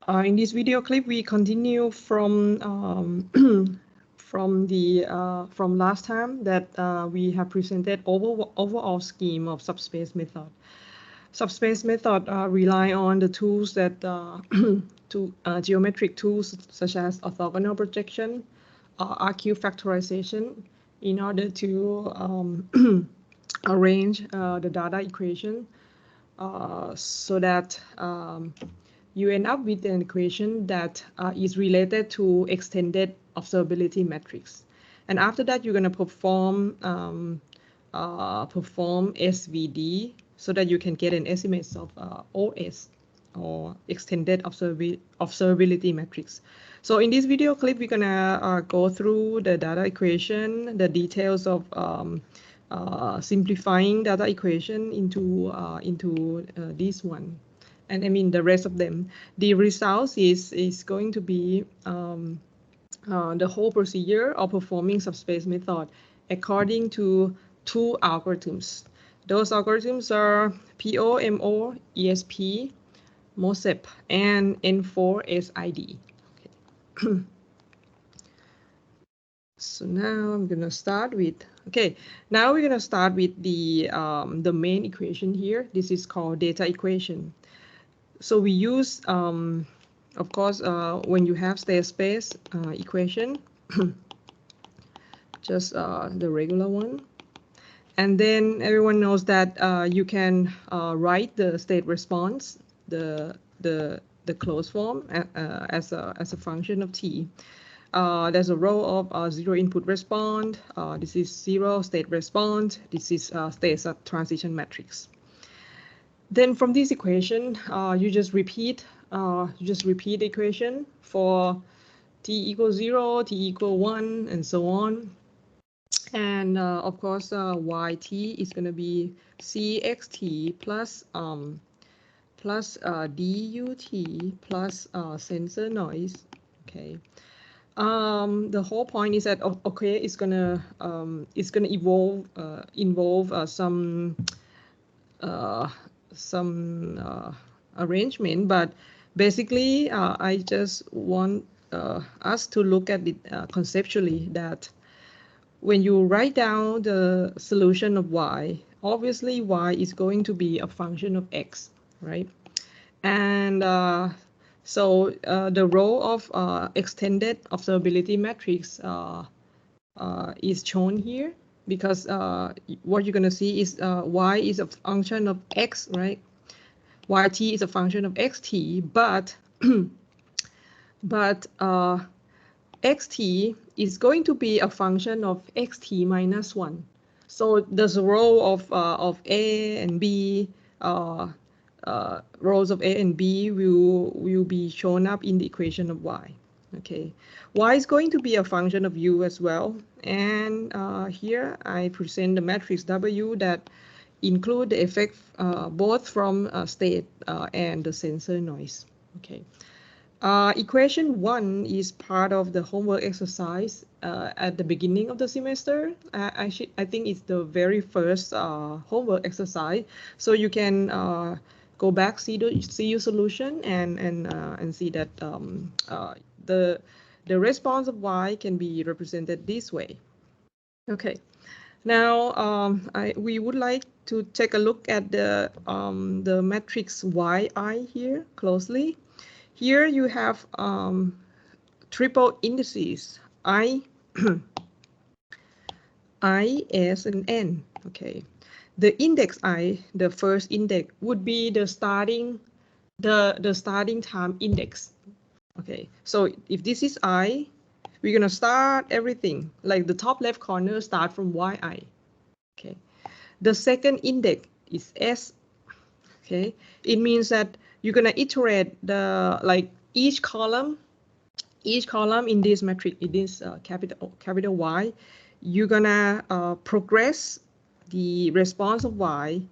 In this video clip, we continue from from last time that we have presented overall scheme of subspace method. Subspace method rely on the tools that geometric tools such as orthogonal projection, RQ factorization, in order to arrange the data equation so that you end up with an equation that is related to extended observability metrics. And after that, you're going to perform SVD so that you can get an estimate of OS, or extended observability metrics. So in this video clip, we're going to go through the data equation, the details of simplifying data equation into this one. And I mean the rest of them. The results is going to be the whole procedure of performing subspace method according to two algorithms. Those algorithms are PO-MOESP, MOESP, and N4SID. Okay. So now I'm gonna start with, now we're gonna start with the main equation here. This is called data equation. So we use, of course, when you have state-space equation, just the regular one. And then everyone knows that you can write the state response, the closed form as a function of t. There's a row of 0 input response. This is 0 state response. This is state transition matrix. Then from this equation, you just repeat the equation for t equals 0, t equal 1, and so on. And of course, yt is going to be cxt plus dut plus sensor noise. Okay. The whole point is that it's gonna involve some arrangement, but basically I just want us to look at it conceptually, that when you write down the solution of y, obviously y is going to be a function of x, right? And so the row of extended observability matrix is shown here, because what you're going to see is y is a function of x, right? Yt is a function of xt, but xt is going to be a function of xt minus 1. So there's a row of a and b. Rows of a and b will be shown up in the equation of y. Okay, y is going to be a function of u as well, and here I present the matrix W that include the effect both from state and the sensor noise. Okay, equation 1 is part of the homework exercise at the beginning of the semester. I think it's the very first homework exercise, so you can go back, see your solution, and see that the response of y can be represented this way. Okay, now we would like to take a look at the matrix yi here closely. Here you have triple indices I, I, S, and N. Okay. The index I, the first index, would be the starting time index. Okay, so if this is I, we're gonna start everything, like the top left corner start from yi. Okay, the second index is S. Okay, it means that you're gonna iterate each column in this matrix, in this capital Y, you're gonna progress the response of y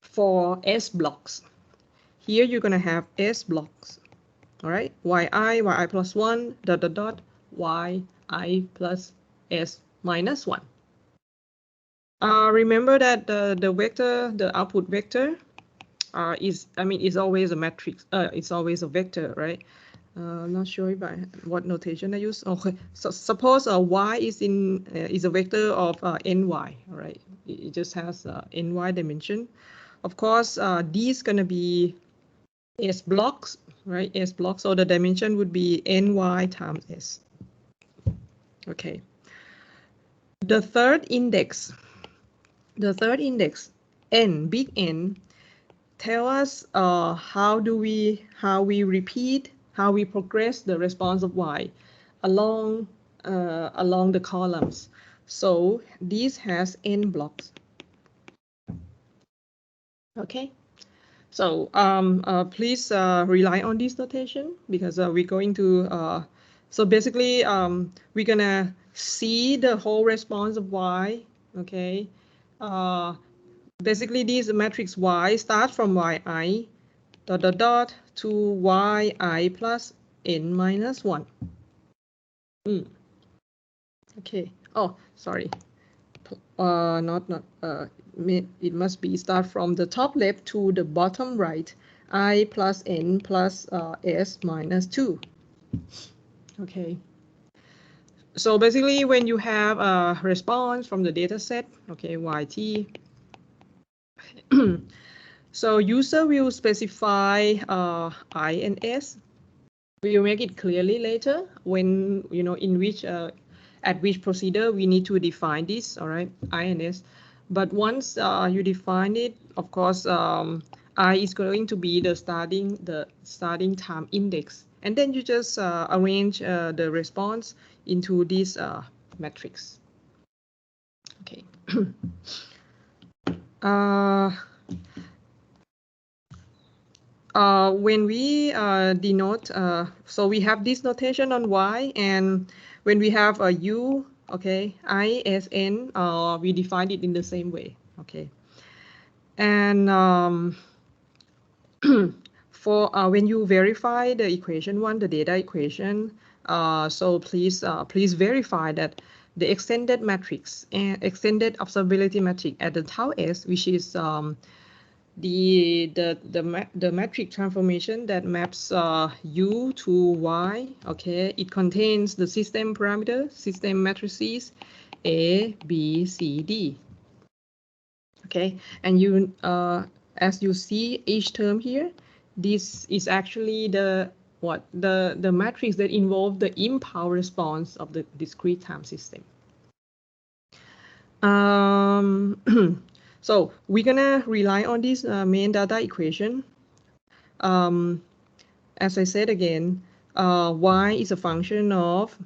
for S blocks. Here you're gonna have S blocks. All right, yi plus 1, ... yi plus S minus 1. Remember that the vector, the output vector, is always a matrix. It's always a vector, right? I'm not sure if what notation I use. Okay, so suppose y is a vector of ny, right? It just has ny dimension. Of course, D is going to be S blocks, right? S blocks, so the dimension would be ny times S. Okay. The third index, N, big N, tell us how we progress the response of Y along the columns. So this has N blocks. Okay. So please rely on this notation because we're going to, so basically we're gonna see the whole response of Y, okay? Basically this matrix Y starts from Yi dot dot dot to Yi plus N minus 1. Okay, oh, sorry. It must be start from the top left to the bottom right, I plus N plus S minus 2. Okay. So basically when you have a response from the data set, okay, YT, so user will specify I and S. We will make it clearly later when, in which, at which procedure we need to define this, all right, I and S. But once you define it, of course, I is going to be the starting time index. And then you just arrange the response into this matrix. Okay. When we denote, so we have this notation on Y, and when we have a U, okay, I, S, N, we define it in the same way, okay. And for when you verify the equation 1, the data equation, so please verify that the extended matrix and extended observability matrix at the tau S, which is the metric transformation that maps U to Y, okay, it contains the system parameter, system matrices A, B, C, D. Okay, and you, as you see each term here, this is actually the matrix that involve the impulse response of the discrete time system. So we're gonna rely on this main data equation. As I said again, Y is a function of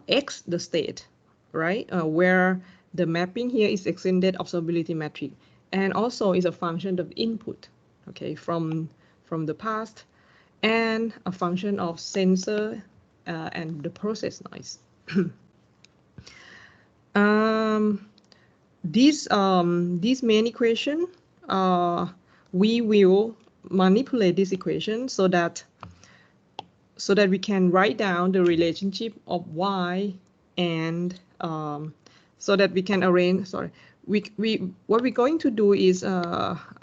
X, the state, right? Where the mapping here is extended observability metric, and also is a function of input, okay, from the past, and a function of sensor and the process noise. This main equation, we will manipulate this equation so that we can write down the relationship of Y, and so that we can arrange. Sorry, what we're going to do is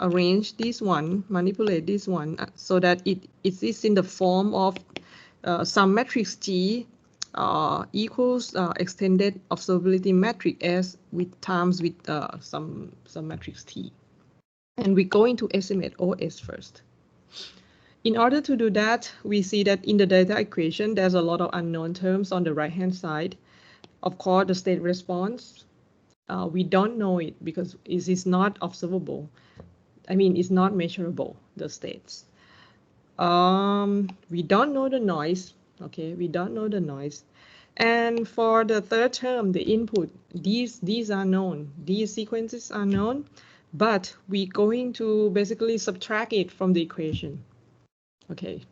arrange this one, manipulate this one, so that it is in the form of some matrix T equals extended observability metric S with times with some matrix T, and we're going to estimate OS first. In order to do that, we see that in the data equation, there's a lot of unknown terms on the right-hand side. Of course, the state response, we don't know it because it is not observable. I mean, it's not measurable, the states. We don't know the noise, okay? We don't know the noise. And for the third term, the input, these are known. These sequences are known, but we're going to basically subtract it from the equation. Okay,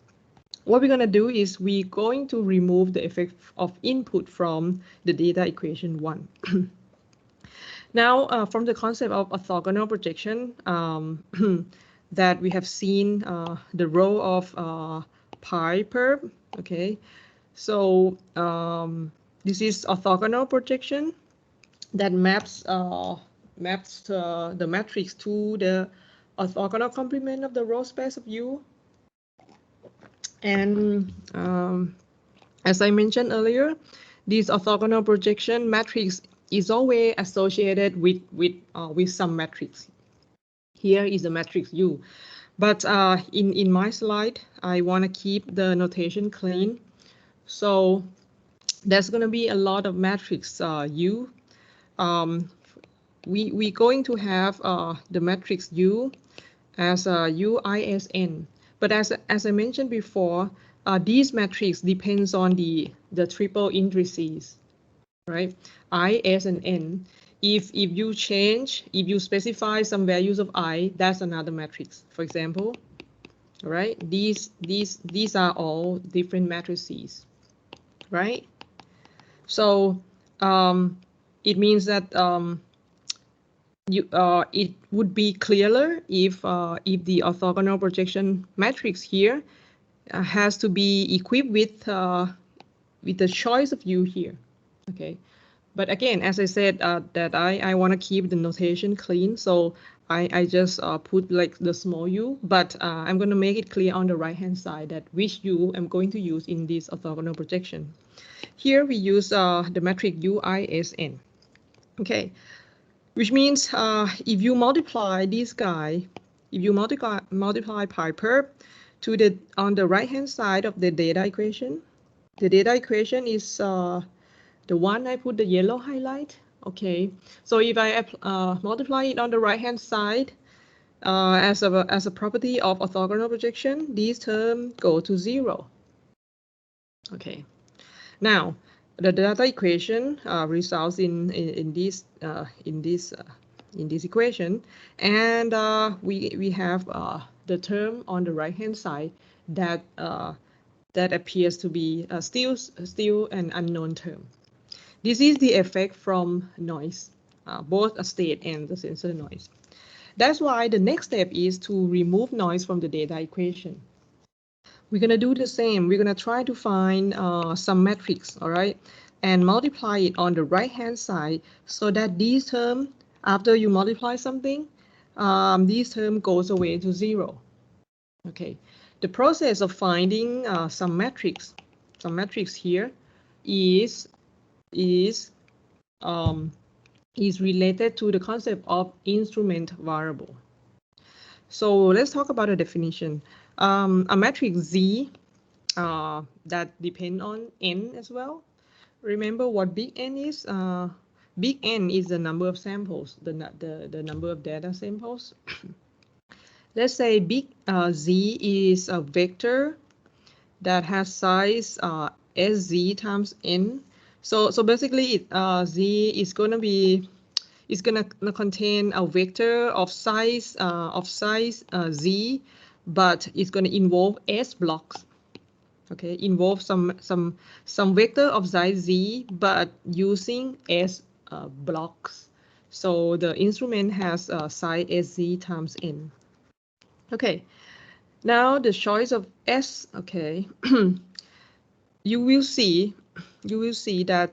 what we're going to do is we're going to remove the effect of input from the data equation 1. Now, from the concept of orthogonal projection that we have seen the role of pi perp, okay, so this is orthogonal projection that maps the matrix to the orthogonal complement of the row space of U. And as I mentioned earlier, this orthogonal projection matrix is always associated with some matrix. Here is the matrix U. But in my slide, I want to keep the notation clean. So there's going to be a lot of matrix U. We're going to have the matrix U as UISN. But as I mentioned before, these matrix depends on the triple indices, right? I, S, and N. If you specify some values of I, that's another matrix. For example, right? These are all different matrices, right? So it means that it would be clearer if the orthogonal projection matrix here has to be equipped with the choice of U here. Okay, but again, as I said, that I want to keep the notation clean, so I just put like the small U, but I'm going to make it clear on the right hand side that which U I'm going to use in this orthogonal projection. Here we use the metric UISN. Okay, which means if you multiply this guy, if you multiply pi_perp to the on the right hand side of the data equation, the data equation is the one I put the yellow highlight. Okay, so if I multiply it on the right hand side as a property of orthogonal projection, these terms go to 0. Okay, now the data equation results in this equation, and we have the term on the right hand side that appears to be still an unknown term. This is the effect from noise, both a state and the sensor noise. That's why the next step is to remove noise from the data equation. We're going to do the same. We're going to try to find some matrix, all right, and multiply it on the right-hand side so that these terms, after you multiply something, this term goes away to 0. Okay, the process of finding some matrix here is related to the concept of instrument variable. So let's talk about a definition. A matrix Z that depend on N as well. Remember what big N is? Big N is the number of samples, the number of data samples. Let's say big Z is a vector that has size SZ times N. So basically, Z is going to be, it's going to contain a vector of size Z, but it's going to involve S blocks. Okay, involve some vector of size Z, but using S blocks. So the instrument has size SZ times N. Okay, now the choice of S. Okay, you will see that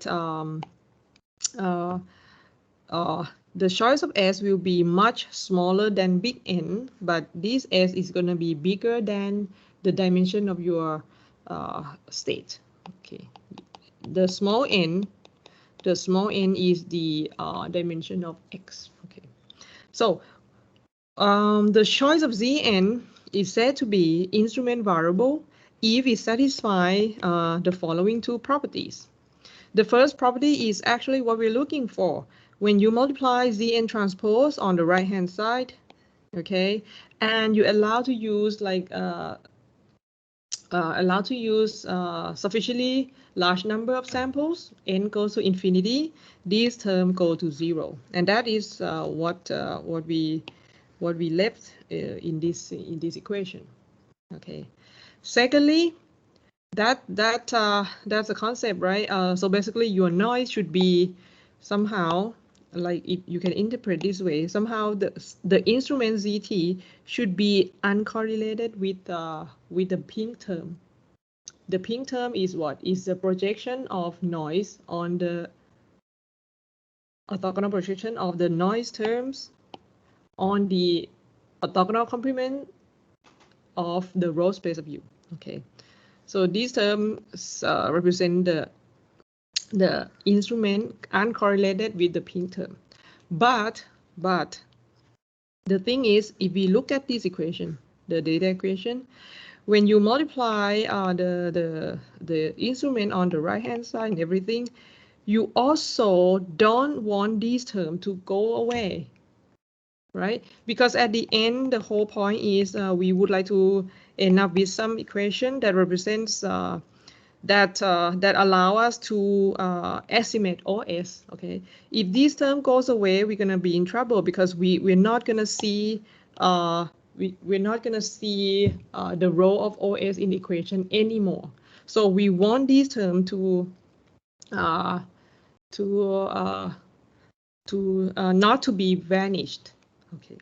the choice of S will be much smaller than big N, but this S is going to be bigger than the dimension of your state. Okay, the small n is the dimension of X. Okay, so the choice of Zn is said to be instrument variable if it satisfies the following two properties. The first property is actually what we're looking for. When you multiply Zn transpose on the right hand side, okay, and you allow to use like sufficiently large number of samples, n goes to infinity, these terms go to 0, and that is what we left in this equation. Okay. Secondly, that's a concept, right? So basically, your noise should be somehow, like you can interpret this way. Somehow, the instrument ZT should be uncorrelated with the pink term. The pink term is what? Is the projection of noise on the orthogonal projection of the noise terms on the orthogonal complement of the row space of U. Okay, so these terms represent the instrument uncorrelated with the pink term. But the thing is, if we look at this equation, the data equation, when you multiply the instrument on the right hand side and everything, you also don't want these terms to go away, right? Because at the end, the whole point is we would like to end up with some equation that represents that allow us to estimate OS. Okay, if this term goes away, we're gonna be in trouble because we're not gonna see we're not gonna see the role of OS in the equation anymore. So we want this term to not to be vanished. Okay,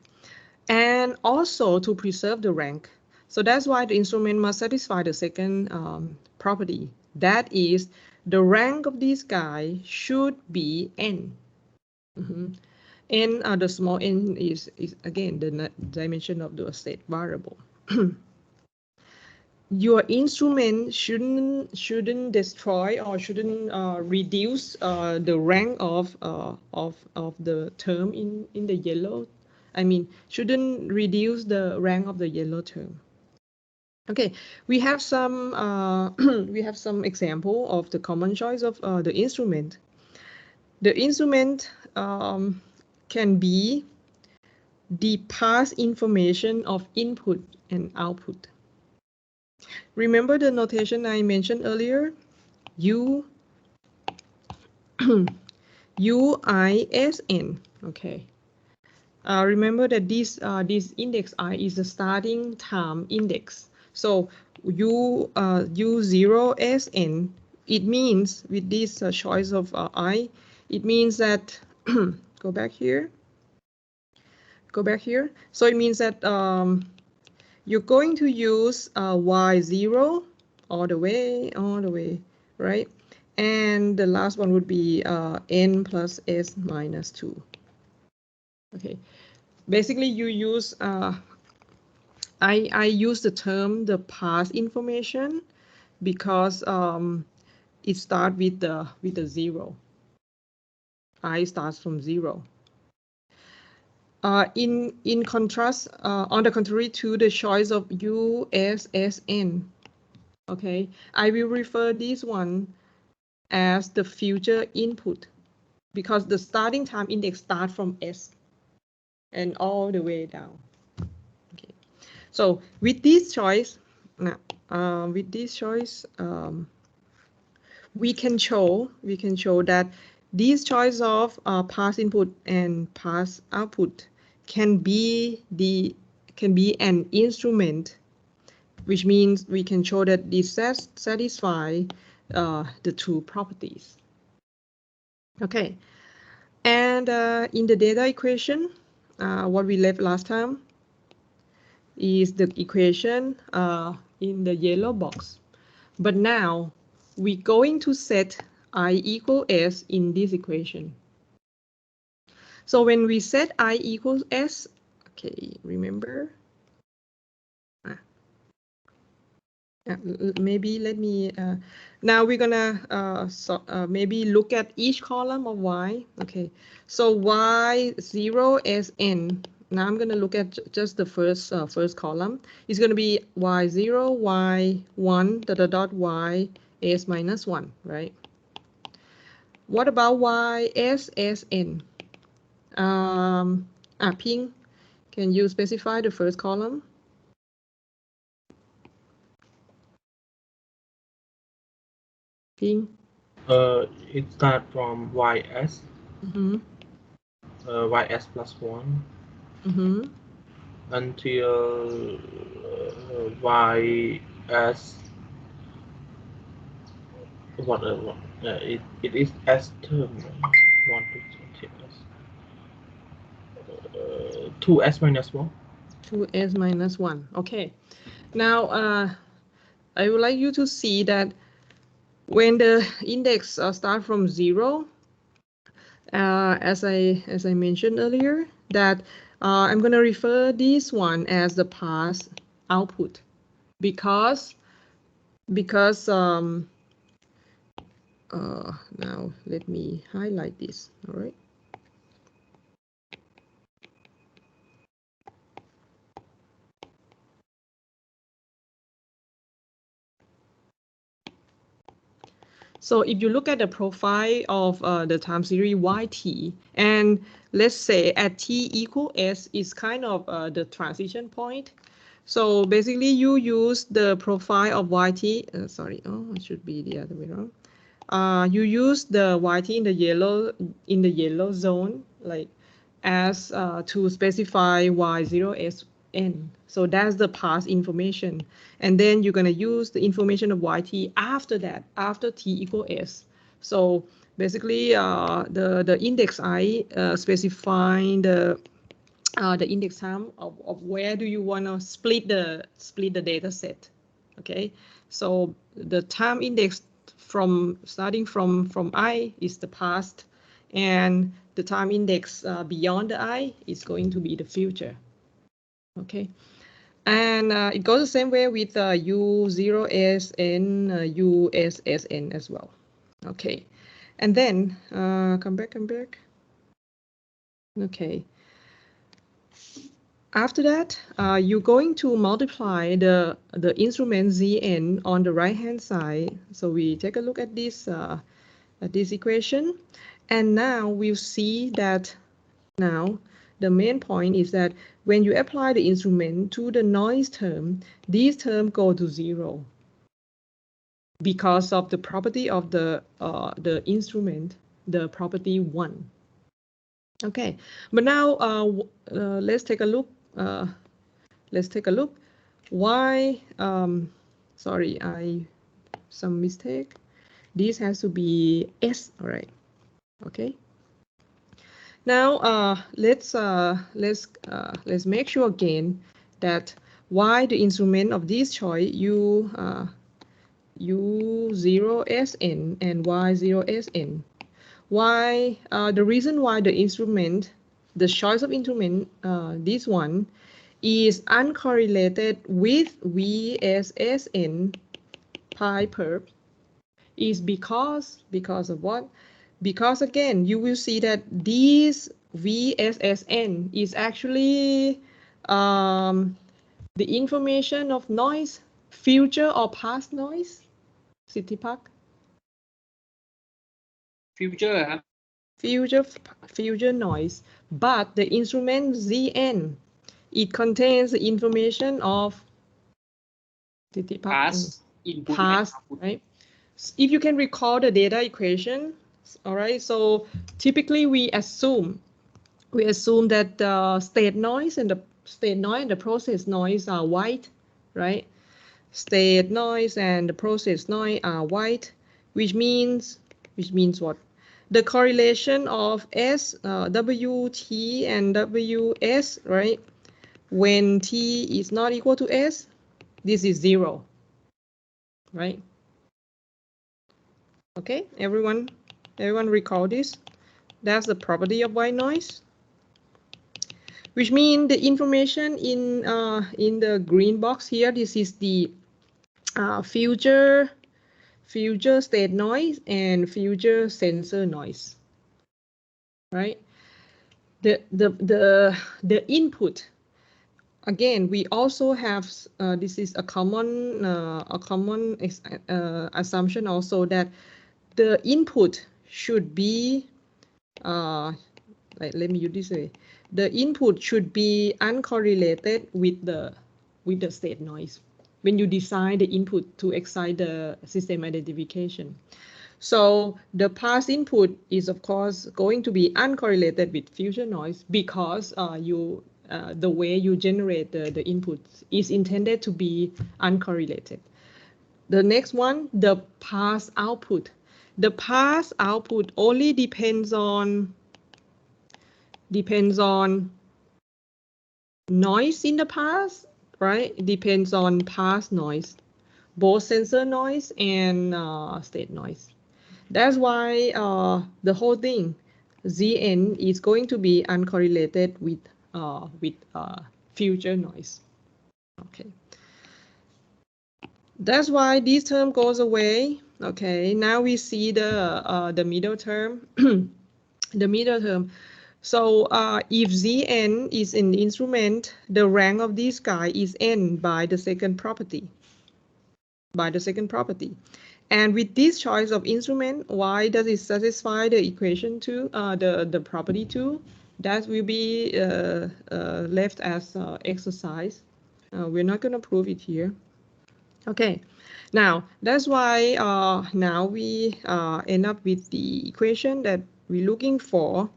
and also to preserve the rank. So that's why the instrument must satisfy the second property. That is, the rank of this guy should be n. N, the small n is again the dimension of the state variable. Your instrument shouldn't destroy or shouldn't reduce the rank of the term in the yellow. I mean, shouldn't reduce the rank of the yellow term. Okay, we have some example of the common choice of the instrument. The instrument can be the past information of input and output. Remember the notation I mentioned earlier? UISN. Okay. Remember that this index I is the starting time index. So U0SN, it means with this choice of I, it means that go back here. So it means that you're going to use Y0 all the way, right? And the last one would be N plus S minus 2. Okay, basically you use I use the term the past information because it starts with the 0. I starts from 0. In contrast, on the contrary to the choice of USSN, okay, I will refer this one as the future input because the starting time index starts from S and all the way down. Okay, so with this choice, we can show that these choice of pass input and pass output can be an instrument, which means we can show that these satisfy the two properties. Okay, and in the data equation, what we left last time is the equation in the yellow box, but now we're going to set I equals S in this equation. So when we set I equals S, okay, remember, maybe let me, now we're gonna maybe look at each column of Y. Okay, so Y0 SN. Now I'm gonna look at just the first column. It's gonna be Y0, Y1, Y S minus 1, right? What about YSSN? Ping, can you specify the first column? Ping. It starts from YS. YS plus 1. Until YS. It is S term. 2S minus 1. 2S minus 1. Okay. Now, I would like you to see that when the index start from 0, as I mentioned earlier, that I'm going to refer this one as the pass output because now let me highlight this. All right. So if you look at the profile of the time series YT, and let's say at t equal s is kind of the transition point. So basically you use the profile of YT, sorry, oh, it should be the other way around. You use the YT in the yellow zone, like as to specify Y0SN. So that's the past information. And then you're going to use the information of YT after that, after t equal s. So basically, the index I specifying the index time of where do you want to split the data set. Okay, so the time index starting from I is the past, and the time index beyond the I is going to be the future. Okay, and it goes the same way with U0SN, USSN as well. Okay, and then come back. Okay. After that, you're going to multiply the instrument Zn on the right-hand side. So we take a look at this equation, and now we'll see that now the main point is that when you apply the instrument to the noise term, these terms go to 0 because of the property of the instrument, the property 1. Okay, but now let's take a look. Why, sorry, some mistake. This has to be S, all right, okay. Now let's make sure again that why the instrument of this choice U0SN and Y0SN. Why the reason why the instrument, the choice of instrument, this one is uncorrelated with VSSN pi perp is because of what? Because again, you will see that this VSSN is actually the information of noise, future or past noise. City Park. Future. Future noise, but the instrument Zn, it contains the information of City Park. Past input. Past, right? If you can recall the data equation, all right. So typically we assume that the state noise and the process noise are white, right? State noise and the process noise are white, which means what? The correlation of S, WT and WS, right? When T is not equal to S, this is 0, right? Okay, everyone recall this? That's the property of white noise, which means the information in the green box here, this is the future state noise and future sensor noise, right? The input, again, we also have this is a common assumption also, that the input should be let me use this way. The input should be uncorrelated with the state noise when you design the input to excite the system identification. So the past input is of course going to be uncorrelated with future noise because the way you generate the input is intended to be uncorrelated. The next one, the past output. The past output only depends on noise in the past, right? It depends on past noise, both sensor noise and state noise. That's why the whole thing, Zn, is going to be uncorrelated with future noise. Okay. That's why this term goes away. Okay, now we see the middle term. The middle term. So if Zn is in the instrument, the rank of this guy is n by the second property. And with this choice of instrument, why does it satisfy the equation 2, the property 2? That will be left as exercise. We're not going to prove it here. Okay, now that's why now we end up with the equation that we're looking for.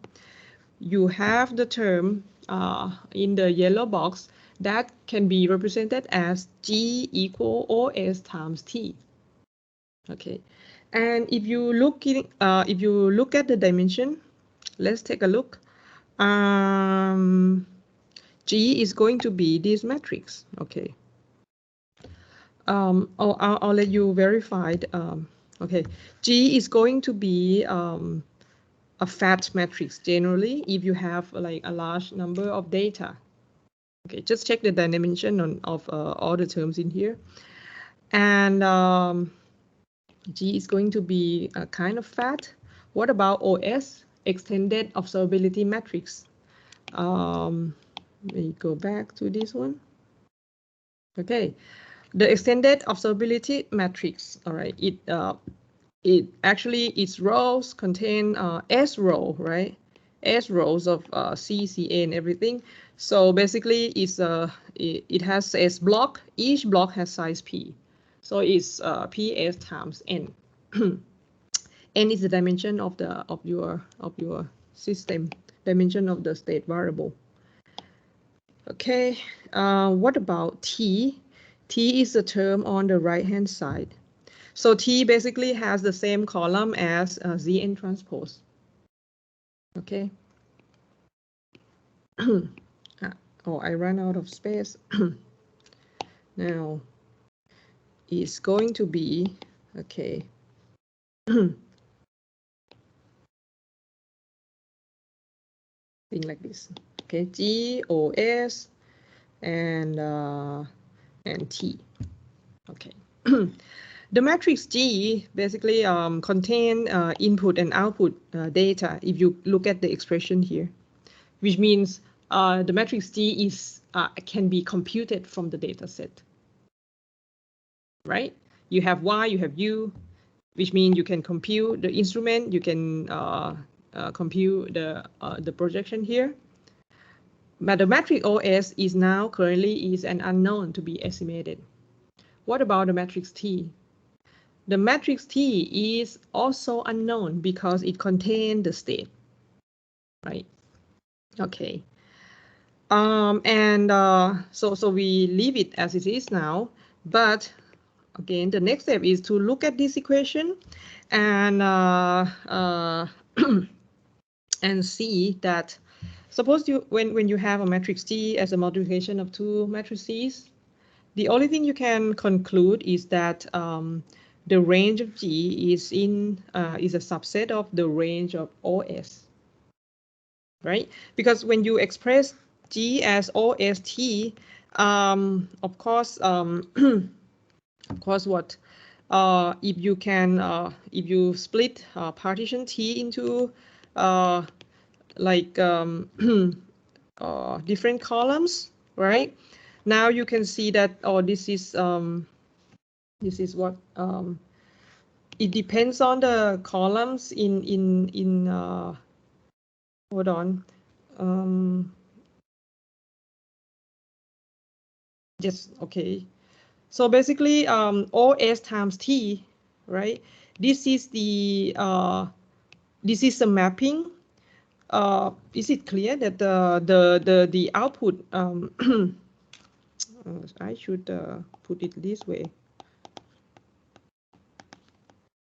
You have the term in the yellow box that can be represented as G equal OS times T. Okay, and if you look at the dimension, let's take a look. G is going to be this matrix. Okay. I'll let you verify. Okay, G is going to be a fat matrix generally if you have like a large number of data. Okay, just check the dimension of all the terms in here. And G is going to be a kind of fat. What about OS, extended observability matrix? Let me go back to this one. Okay, the extended observability matrix. All right, it actually its rows contain S row, right? S rows of C, CA, and everything. So basically, it has S block. Each block has size P. So it's PS times N. N is the dimension of your system, dimension of the state variable. Okay, what about T? T is the term on the right-hand side. So T basically has the same column as Zn transpose. Okay. Oh, I ran out of space. Now, it's going to be, okay. Thing like this. Okay, G, O, S, and T. Okay. The matrix G basically contain input and output data if you look at the expression here, which means the matrix G is can be computed from the data set. Right? You have Y, you have U, which means you can compute the instrument, you can compute the projection here. But the matrix OS is now currently is an unknown to be estimated. What about the matrix T? The matrix T is also unknown because it contains the state, right? Okay. So we leave it as it is now, but again, the next step is to look at this equation and and see that suppose when you have a matrix T as a multiplication of two matrices, the only thing you can conclude is that the range of G is a subset of the range of OS, right? Because when you express G as OST, of course, what if you can if you split partition T into like different columns, right? Now you can see that this is what it depends on the columns in hold on. Yes, okay. So basically OS times T, right? This is the mapping. Is it clear that the output I should put it this way,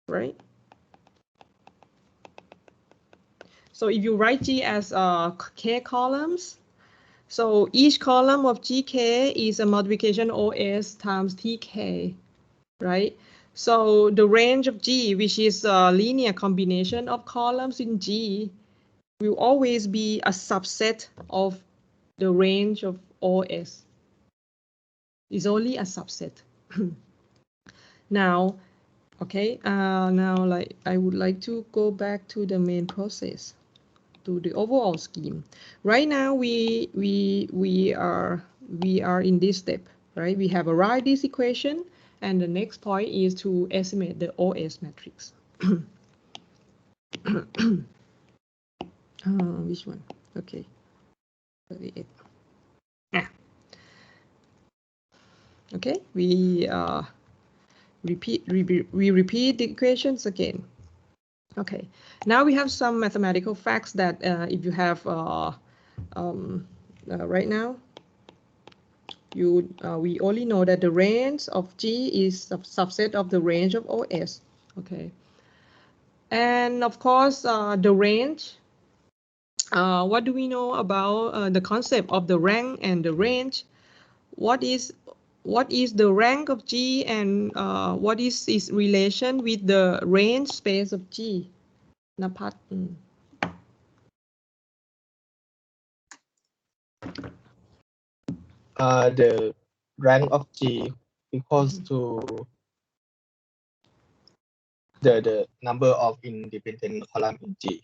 right? So if you write G as K columns, so each column of GK is a multiplication OS times TK, right? So the range of G, which is a linear combination of columns in G, will always be a subset of the range of OS. It's only a subset. Now, okay, now like I would like to go back to the main process, to the overall scheme. Right now we are in this step, right? We have arrived this equation, and the next point is to estimate the OS matrix. Which one? Okay, 38. Ah. Okay, we repeat the equations again. Okay, now we have some mathematical facts that if you have right now, we only know that the range of G is a subset of the range of OS. Okay, and of course the range. What do we know about the concept of the rank and the range? What is the rank of G, and what is its relation with the range space of G? Napat. The rank of G equals to the number of independent column in G.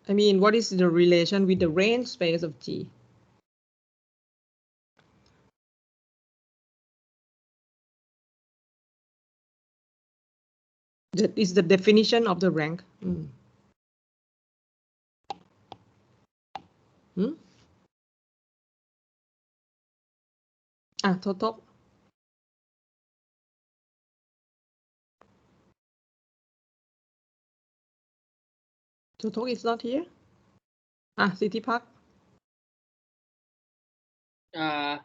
I mean, what is the relation with the range space of G? That is the definition of the rank. Top. Top is not here. City Park. The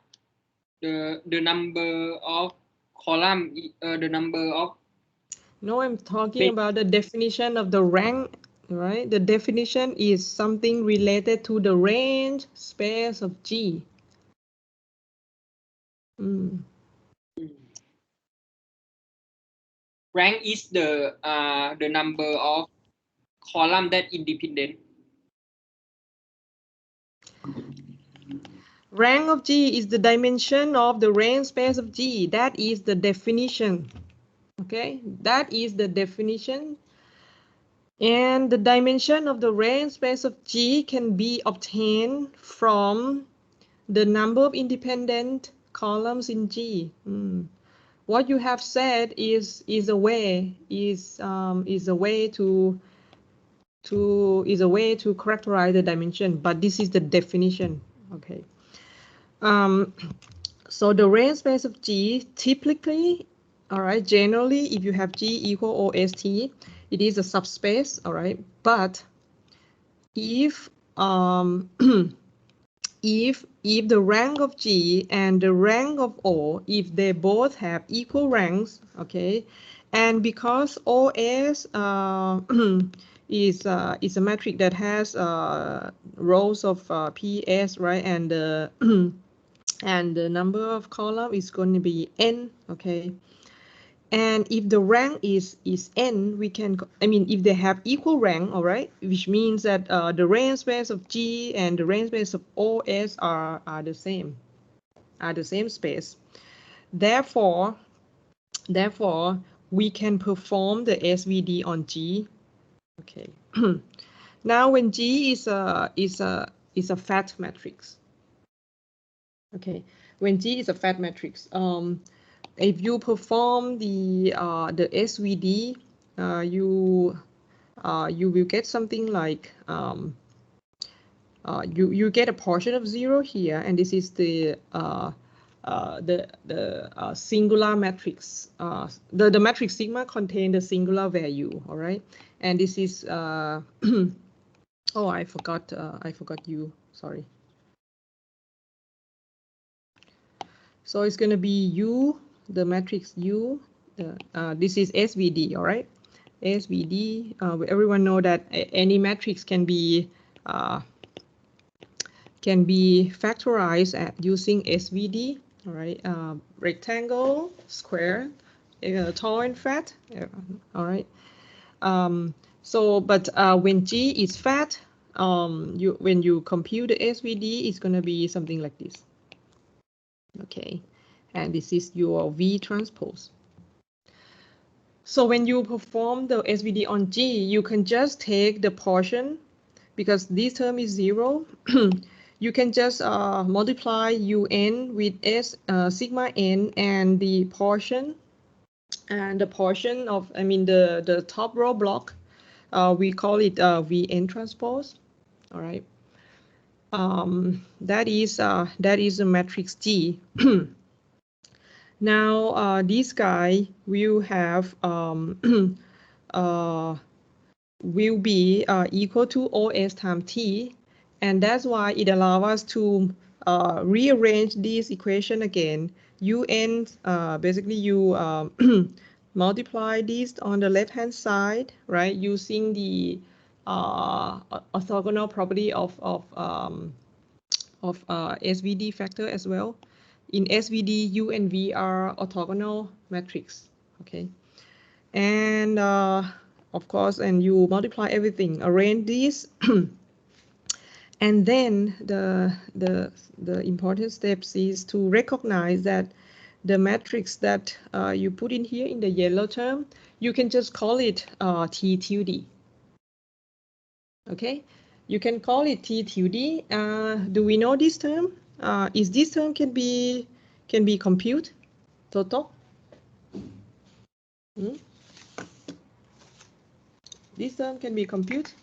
number of column, the number of. No, I'm talking about the definition of the rank, right? The definition is something related to the range space of G. Rank is the number of column that independent. Rank of G is the dimension of the range space of G. That is the definition. Okay, that is the definition. And the dimension of the range space of G can be obtained from the number of independent columns in G. What you have said is a way to characterize the dimension, but this is the definition. Okay. So the range space of G typically, all right, generally, if you have G equal OST, it is a subspace, all right. But if if the rank of G and the rank of O, if they both have equal ranks, okay, and because OS is a metric that has rows of PS, right, and and the number of column is going to be n, okay. And if the rank is n, we can, if they have equal rank, all right, which means that the range space of G and the range space of OS are the same space. Therefore, we can perform the SVD on G. Okay. Now, when G is a fat matrix. Okay. When G is a fat matrix, if you perform the SVD, you will get something like you get a portion of 0 here, and this is the singular matrix. The matrix sigma contains the singular value. All right, and this is oh, I forgot U. Sorry. So it's going to be U, the matrix U. This is SVD, all right? SVD, everyone know that any matrix can be factorized using SVD, all right? Rectangle, square, tall and fat, all right? But when G is fat, when you compute the SVD, it's going to be something like this. Okay, and this is your V transpose. So when you perform the SVD on G, you can just take the portion, because this term is 0. You can just multiply UN with sigma n and the portion, and the portion of, the top row block, we call it Vn transpose. All right. That is a matrix G. Now this guy will have will be equal to OS times T, and that's why it allows us to rearrange this equation again. UN, basically you multiply this on the left-hand side, right, using the orthogonal property of SVD factor as well. In SVD, U and V are orthogonal matrix, okay? And of course, and you multiply everything, arrange these, and then the important steps is to recognize that the matrix that you put in here in the yellow term, you can just call it T tilde D. Okay, you can call it T tilde D. Do we know this term? Is this term can be compute total? This term can be compute.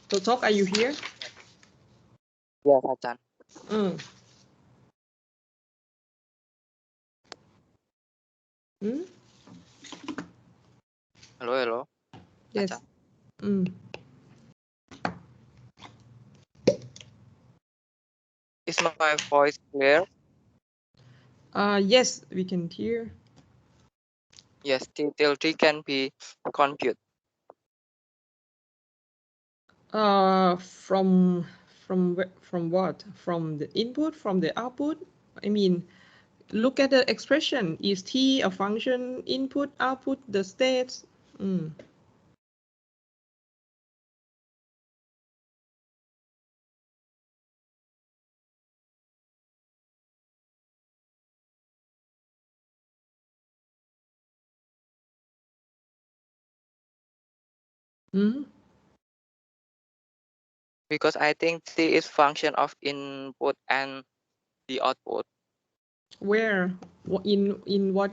Total, are you here? Yes, Ajahn. Hello. Yes. Is my voice clear? Yes, we can hear. Yes, T tilde D can be compute. From what? From the input, from the output? I mean, look at the expression. Is T a function input, output, the states? Because I think T is function of input and the output. Where? In what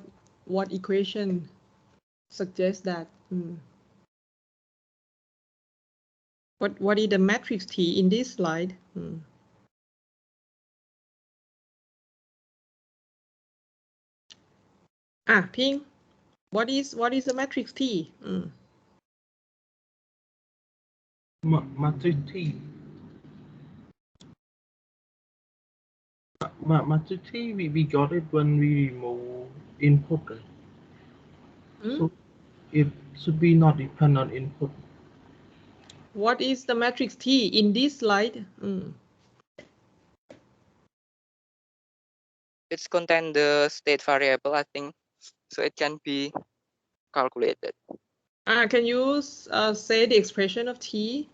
equation suggests that? What is the matrix T in this slide? Ping. What is the matrix T? Matrix T. Matrix T, we got it when we remove input. So it should be not depend on input. What is the matrix T in this slide? It's contain the state variable, I think, so it can be calculated. Can you say the expression of T?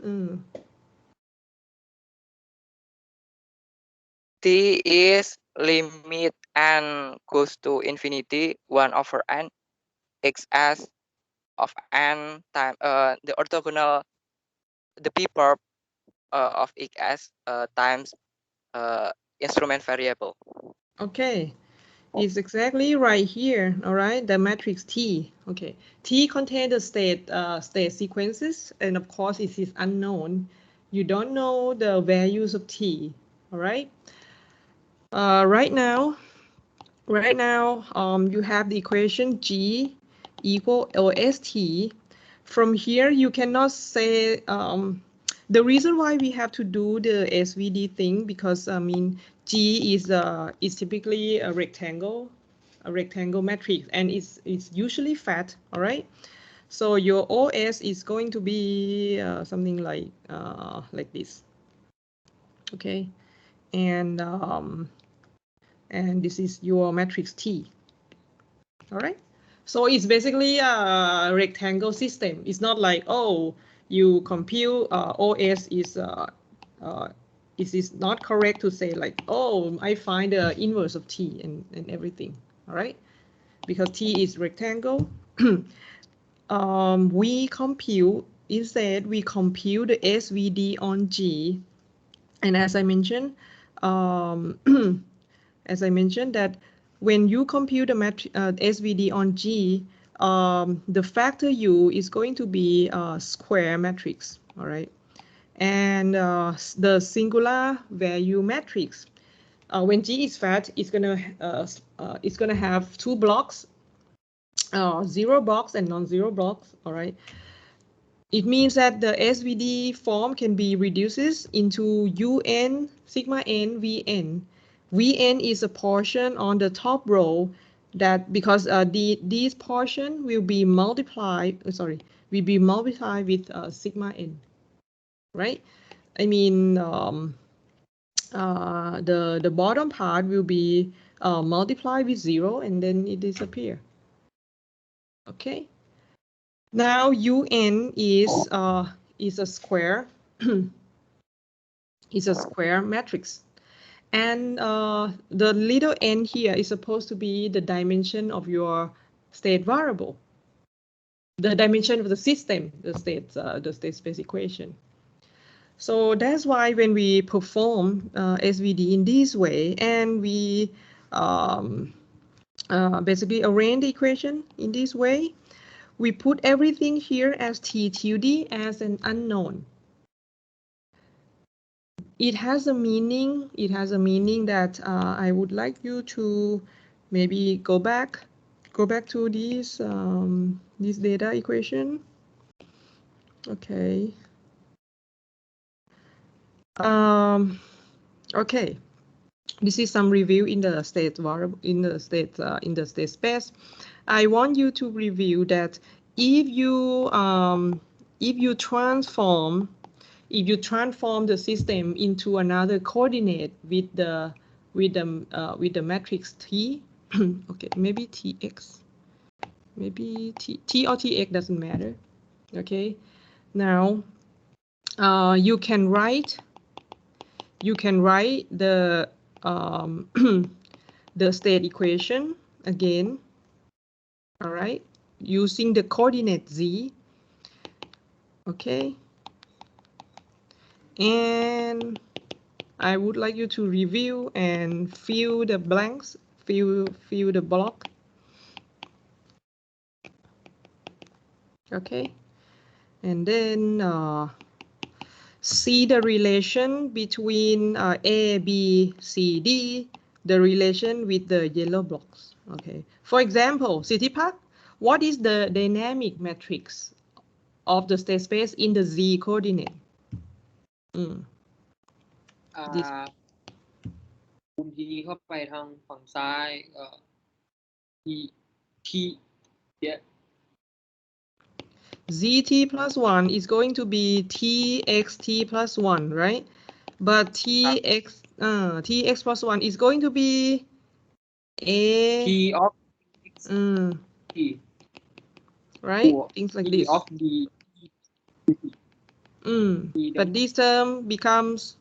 T is limit n goes to infinity 1/n xs of n time the orthogonal the p perp of xs times instrument variable. Okay, it's exactly right here. All right, the matrix T. Okay, T contains the state sequences, and of course it is unknown. You don't know the values of T. All right. Right now, you have the equation G equal OST. From here, you cannot say the reason why we have to do the SVD thing, because G is typically a rectangle matrix, and it's usually fat. All right. So your OS is going to be something like this. Okay, and this is your matrix T. All right. So it's basically a rectangle system. It's not like, oh, you compute OS is it is not correct to say like, oh, I find the inverse of t and everything, all right? Because t is rectangle. We compute, instead we compute the SVD on G. And as I mentioned, that when you compute the SVD on G, the factor U is going to be a square matrix, all right? And the singular value matrix, when G is fat, it's gonna have two blocks, zero blocks and non-zero blocks, all right? It means that the SVD form can be reduced into UN, sigma n, Vn. Vn is a portion on the top row that, because these portion will be multiplied, will be multiplied with sigma n, right? I mean, the bottom part will be multiplied with 0 and then it disappear. Okay. Now UN is a square is a square matrix, and the little n here is supposed to be the dimension of your state variable, the dimension of the system, the state space equation. So that's why when we perform SVD in this way, and we basically arrange the equation in this way, we put everything here as t tilde as an unknown. It has a meaning. It has a meaning that I would like you to maybe go back to this this data equation. Okay. Okay. This is some review in the state variable in the state space. I want you to review that if you transform the system into another coordinate with the matrix T, okay, maybe Tx, maybe T or Tx doesn't matter. Okay, now you can write the the state equation again, all right, using the coordinate z. Okay, and I would like you to review and fill the blanks, fill the block. Okay, and then see the relation between A, B, C, D, the relation with the yellow blocks. Okay, for example, City Park, what is the dynamic matrix of the state space in the Z coordinate? คูณ t เข้าไปทางฝั่งซ้าย t yeah. ZT plus 1 is going to be TXT plus 1, right? But TX plus 1 is going to be A t of x t right? Things like t this. of d But this term becomes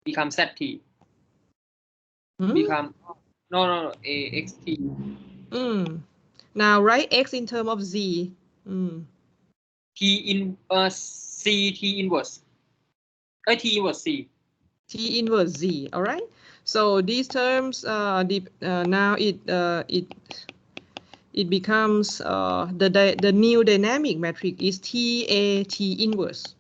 zt. Become no axt. Now write x in terms of z. t in c t inverse t inverse c. T inverse z. All right. So these terms now it becomes the new dynamic matrix is TA T inverse.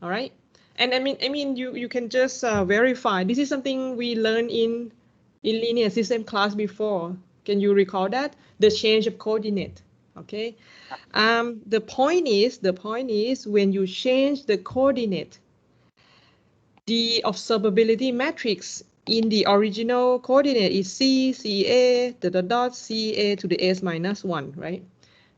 All right. And I mean you can just verify. This is something we learned in linear system class before. Can you recall that? The change of coordinate. Okay. The point is when you change the coordinate, the observability matrix in the original coordinate is C, CA, CA to the S minus 1, right?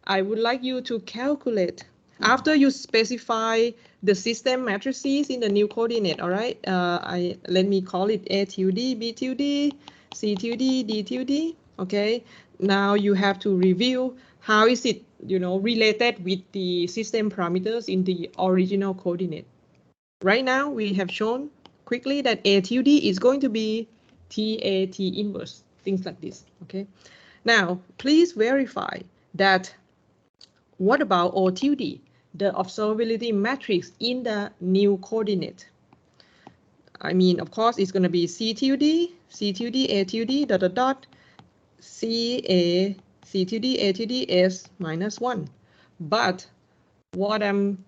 I would like you to calculate after you specify the system matrices in the new coordinate, all right? Let me call it A tilde, B tilde, C tilde, D tilde, okay? Now you have to review how is it, related with the system parameters in the original coordinate. Right now, we have shown quickly that A tilde is going to be TAT inverse, things like this, okay? Now, please verify that what about O tilde, the observability matrix in the new coordinate? I mean, of course, it's going to be C tilde, A tilde, dot, dot, dot, C tilde, A tilde, S minus 1. But what I'm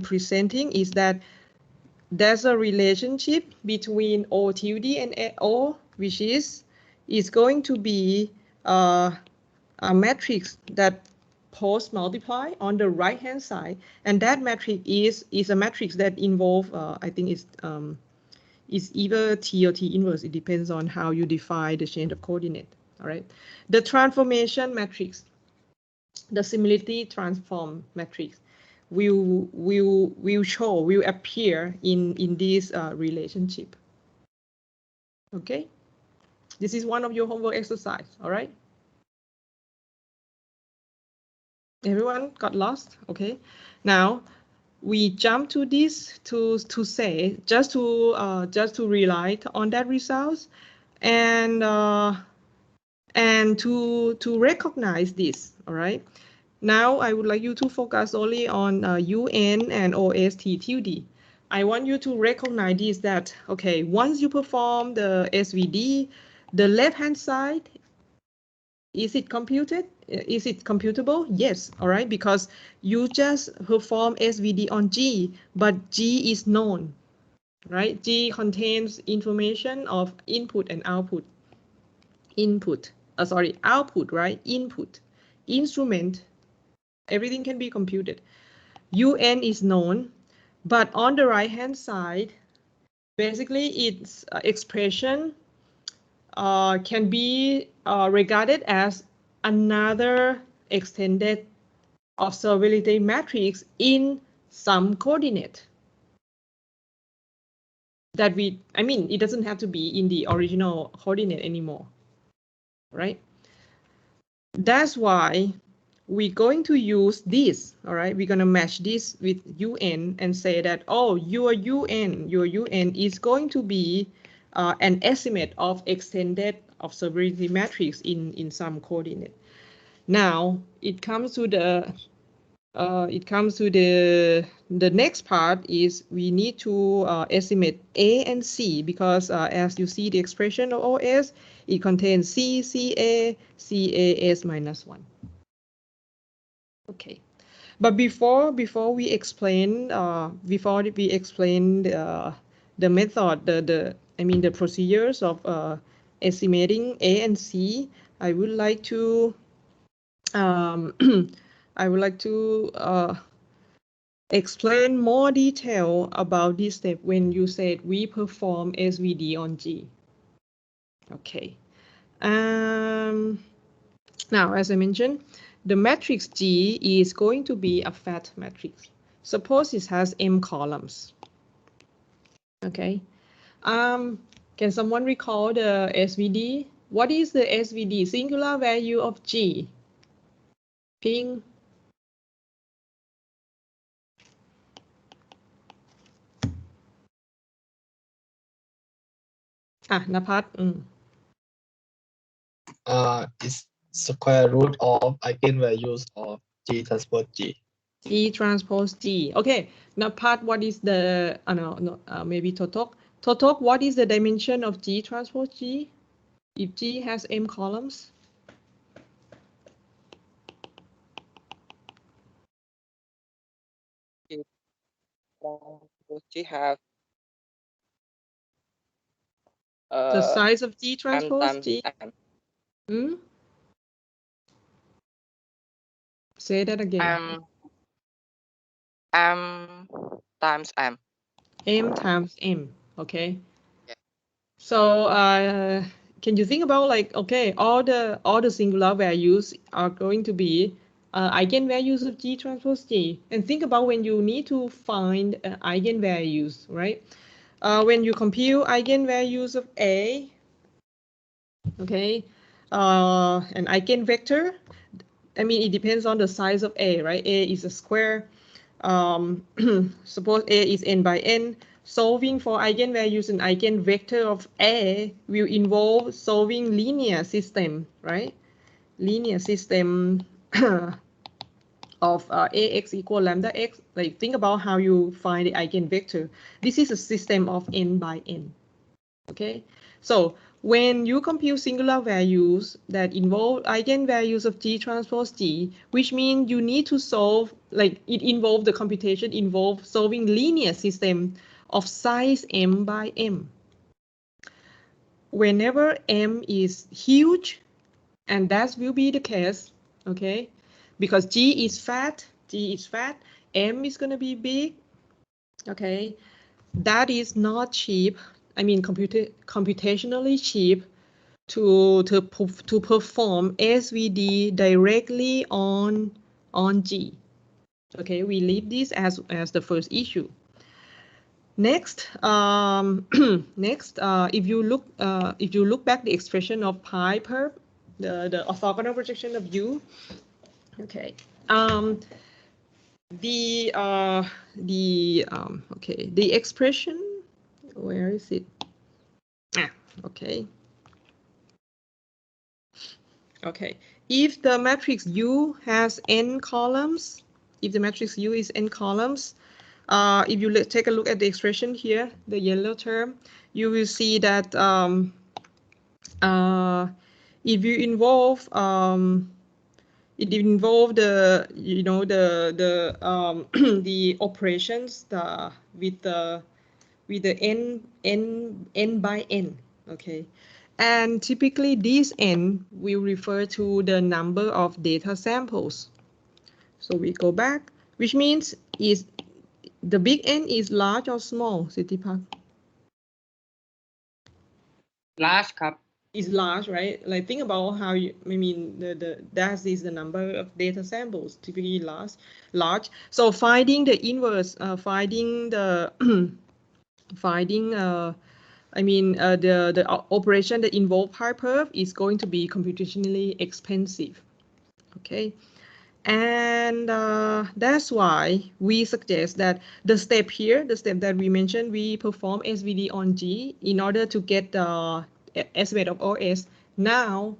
presenting is that there's a relationship between O tilde and O, which is going to be a matrix that post multiply on the right hand side, and that matrix is a matrix that involve I think is either T or T inverse. It depends on how you define the change of coordinate. All right, the transformation matrix, the similarity transform matrix will appear in this relationship. Okay, this is one of your homework exercise. All right, everyone got lost? Okay, now we jump to this to say just to rely on that results and to recognize this. All right. Now I would like you to focus only on UN and OST tilde. I want you to recognize this that, okay, once you perform the SVD, the left-hand side, is it computed? Is it computable? Yes, all right, because you just perform SVD on G, but G is known, right? G contains information of input and output. Output, right? Input, instrument, everything can be computed. UN is known, but on the right-hand side, basically its expression can be regarded as another extended observability matrix in some coordinate. That it doesn't have to be in the original coordinate anymore, right? That's why we're going to use this, all right? We're going to match this with UN and say that, oh, your UN is going to be an estimate of extended observability matrix in some coordinate. Now it comes to the next part is we need to estimate A and C, because as you see the expression of OS, it contains C, CA, CAS minus 1. Okay, but before we explain the method, the procedures of estimating A and C, I would like to explain more detail about this step when you said we perform SVD on G. Okay. Now, as I mentioned, the matrix G is going to be a fat matrix. Suppose it has M columns. Okay. Can someone recall the SVD? What is the SVD? Singular value of G. Ping. Napat. It's square root of eigenvalues of G transpose G. G transpose G. Okay. Napat, what is the maybe Totok? Totok, what is the dimension of G transpose G? If G has M columns? G have The size of G M transpose times G? M. Say that again. M times M. M times M. Okay. Yeah. So can you think about, like, okay, all the singular values are going to be eigenvalues of G transpose G, and think about when you need to find eigenvalues, right? When you compute eigenvalues of A, okay, an eigenvector, it depends on the size of A, right? A is a square. suppose A is n by n, solving for eigenvalues and eigenvector of A will involve solving linear system, right? Linear system of AX equal lambda x. Like, think about how you find the eigenvector. This is a system of n by n. Okay, so when you compute singular values that involve eigenvalues of G transpose G, which means you need to solve, like, it involves the computation involves solving linear system of size m by m. Whenever m is huge, and that will be the case, okay, because G is fat, m is going to be big, okay, that is not cheap. I mean, computationally cheap to perform SVD directly on G. Okay, we leave this as the first issue. Next, if you look back the expression of pi perp, the orthogonal projection of U. Okay. The expression, where is it? Okay. Okay. If the matrix U has n columns, if the matrix U is n columns, if you take a look at the expression here, the yellow term, you will see that if you involve it involve the the operations with the n by n, okay, and typically this n will refer to the number of data samples. So we go back, which means is the big N is large or small, Sitipak? Large,ครับ. Is large, right? Like, think about how you, I mean, that is the number of data samples, typically large. So finding the inverse, finding the the operation that involve hyperperf is going to be computationally expensive. Okay. And that's why we suggest that the step here, the step that we mentioned, we perform SVD on G in order to get the estimate of OS. Now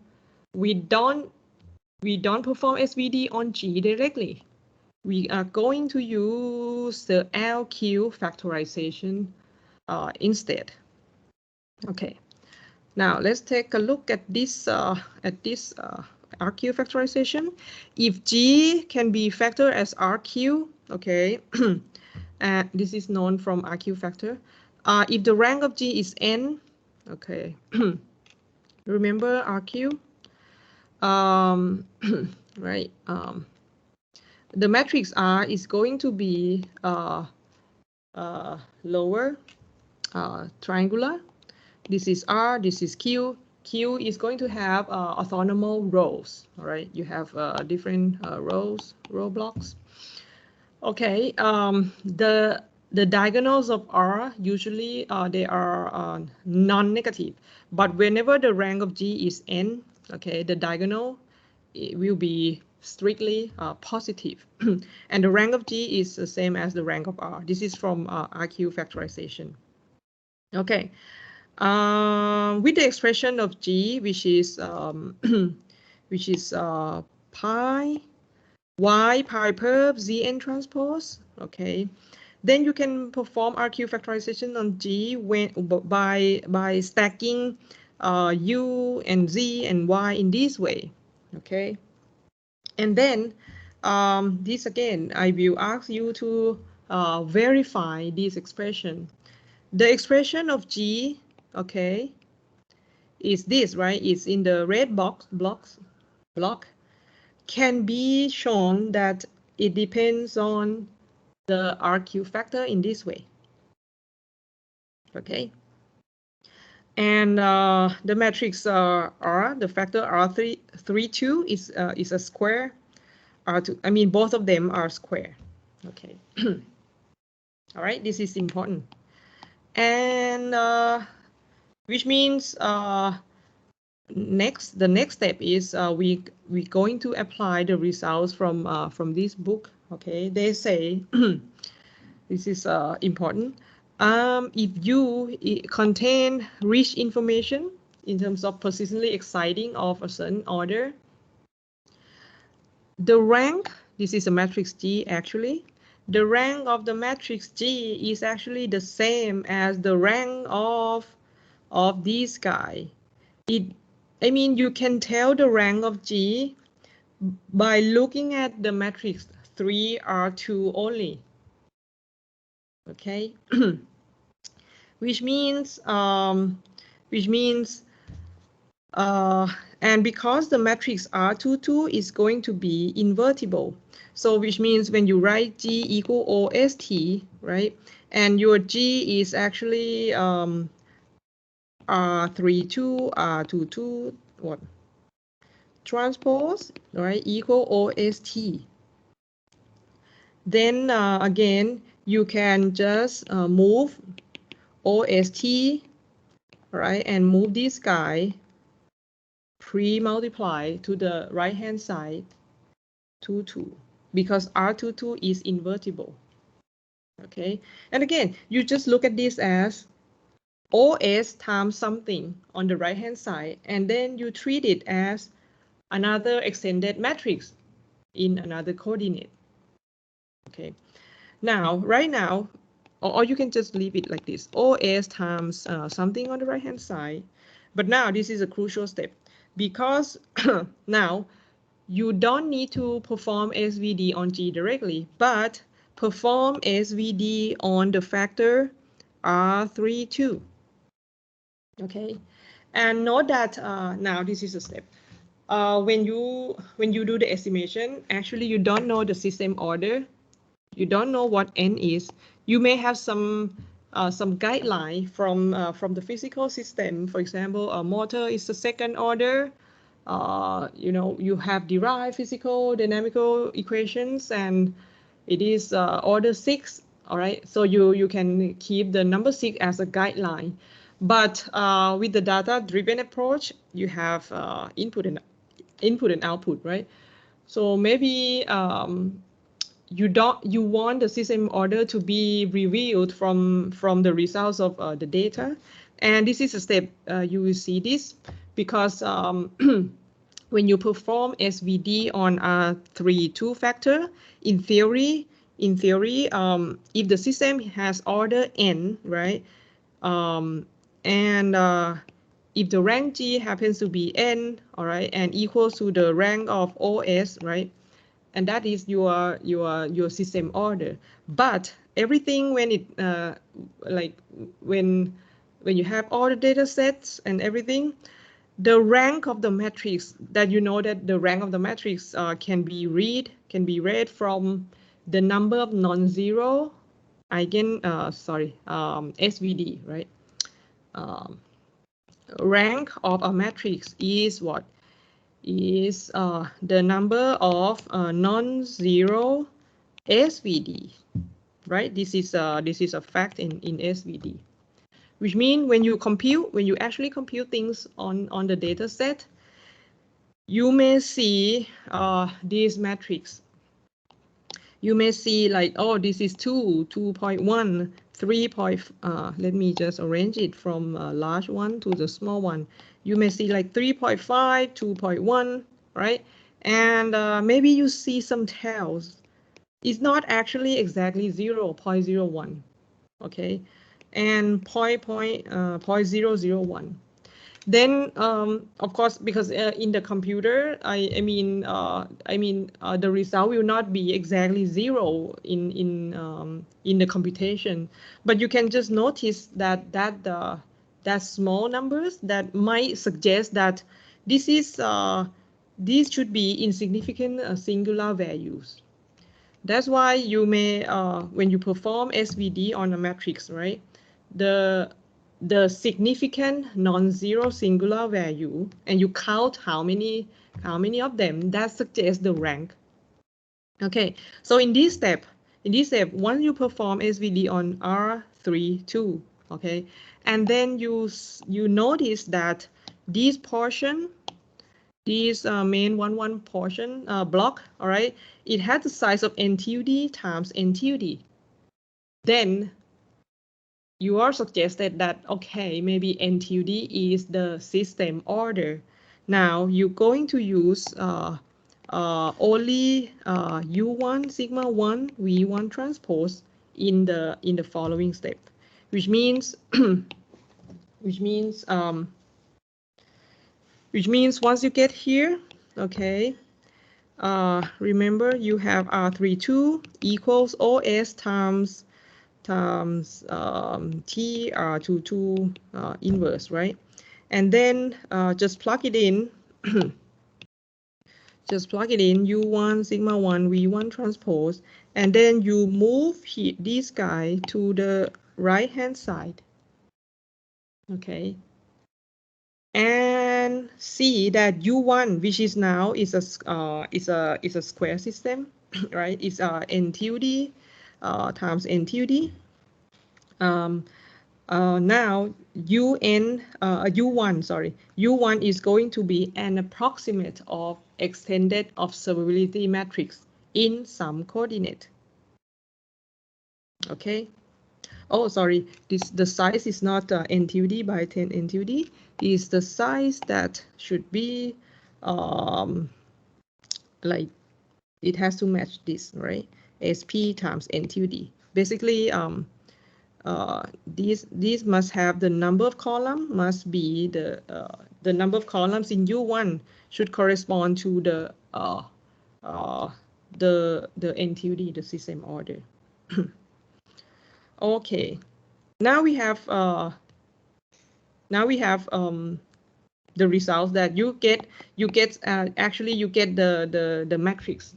we don't perform SVD on G directly. We are going to use the LQ factorization instead. Okay. Now let's take a look at this RQ factorization. If G can be factored as RQ, okay, this is known from RQ factor. If the rank of G is n, okay, remember RQ, right? The matrix R is going to be lower, triangular. This is R, this is Q. Q is going to have orthonormal rows. All right, you have different row blocks. Okay, the diagonals of R usually they are non-negative, but whenever the rank of G is n, okay, the diagonal it will be strictly positive, and the rank of G is the same as the rank of R. This is from RQ factorization. Okay. With the expression of G, which is pi y pi perp Zn transpose, okay, then you can perform RQ factorization on G by stacking U and Z and Y in this way, okay, and then this again I will ask you to verify this expression. The expression of G, okay, is this, right? It's in the red block, can be shown that it depends on the RQ factor in this way. Okay. And the matrix R, the factor R32 is a square. R2, I mean, both of them are square. Okay. All right, this is important. And which means the next step is we're going to apply the results from this book, Okay, they say this is important. If U contain rich information in terms of persistently exciting of a certain order, the rank, this is a matrix G actually, the rank of the matrix G is actually the same as the rank of this guy. I mean, you can tell the rank of G by looking at the matrix 3R2 only. Okay, which means and because the matrix R22 is going to be invertible, so which means when you write G equal OST, right, and your G is actually R32, R22, what? Transpose, right, equal OST. Then again, you can just move OST, right, and move this guy pre-multiply to the right-hand side, 2, because R22 is invertible. Okay, and again, you just look at this as OS times something on the right-hand side, and then you treat it as another extended matrix in another coordinate. Okay, now, right now, or you can just leave it like this, OS times something on the right-hand side. But now this is a crucial step, because now you don't need to perform SVD on G directly, but perform SVD on the factor R32. Okay, and note that now this is a step. When you do the estimation, actually you don't know the system order. You don't know what N is. You may have some guideline from the physical system. For example, a motor is the second order. You know, you have derived physical dynamical equations, and it is order 6. All right, so you can keep the number 6 as a guideline. But with the data-driven approach, you have input and output, right? So maybe you want the system order to be revealed from the results of the data, and this is a step you will see this because when you perform SVD on a 3-2 factor, in theory, if the system has order n, right, and if the rank G happens to be n, all right, and equals to the rank of OS, right, and that is your system order. But everything when it like when you have all the data sets and everything, the rank of the matrix, that you know that the rank of the matrix can be read from the number of non-zero SVD, right? Rank of a matrix is what? Is the number of non-zero SVD, right? This is a fact in SVD, which means when you actually compute things on the data set, you may see this matrix. You may see like, oh, this is 2.1, 3. Let me just arrange it from large one to the small one. You may see like 3.5, 2.1, right? And maybe you see some tails. It's not actually exactly 0.01, okay? And 0.001. Then, of course, because in the computer, I mean, the result will not be exactly 0 in the computation, but you can just notice that small numbers that might suggest that this is these should be insignificant singular values. That's why you may when you perform SVD on a matrix, right, the significant non-zero singular value, and you count how many of them, that suggests the rank. Okay, so in this step, once you perform SVD on R32, okay, and then you notice that this portion this main 1 portion block, all right, it has the size of NTUD times NTUD. Then you are suggested that, okay, maybe NTUD is the system order. Now you're going to use only U1 sigma 1 V1 transpose in the following step, which means once you get here, okay, remember you have R32 equals OS times T R22 inverse, right? And then just plug it in. Just plug it in U1 sigma 1 V1 transpose, and then you move this guy to the right hand side. Okay. And see that U1, which is now is a square system, right? It's NTUD times NTUD. Now U1 is going to be an approximate of extended observability matrix in some coordinate. Okay. Oh, sorry. The size is not NTUD by 10 NTUD. Is the size that should be like it has to match this, right? SP times NTUD. Basically, these must have the number of column must be the number of columns in U1 should correspond to the NTUD, the system order. Okay, now we have the results that you get. Actually you get the matrix,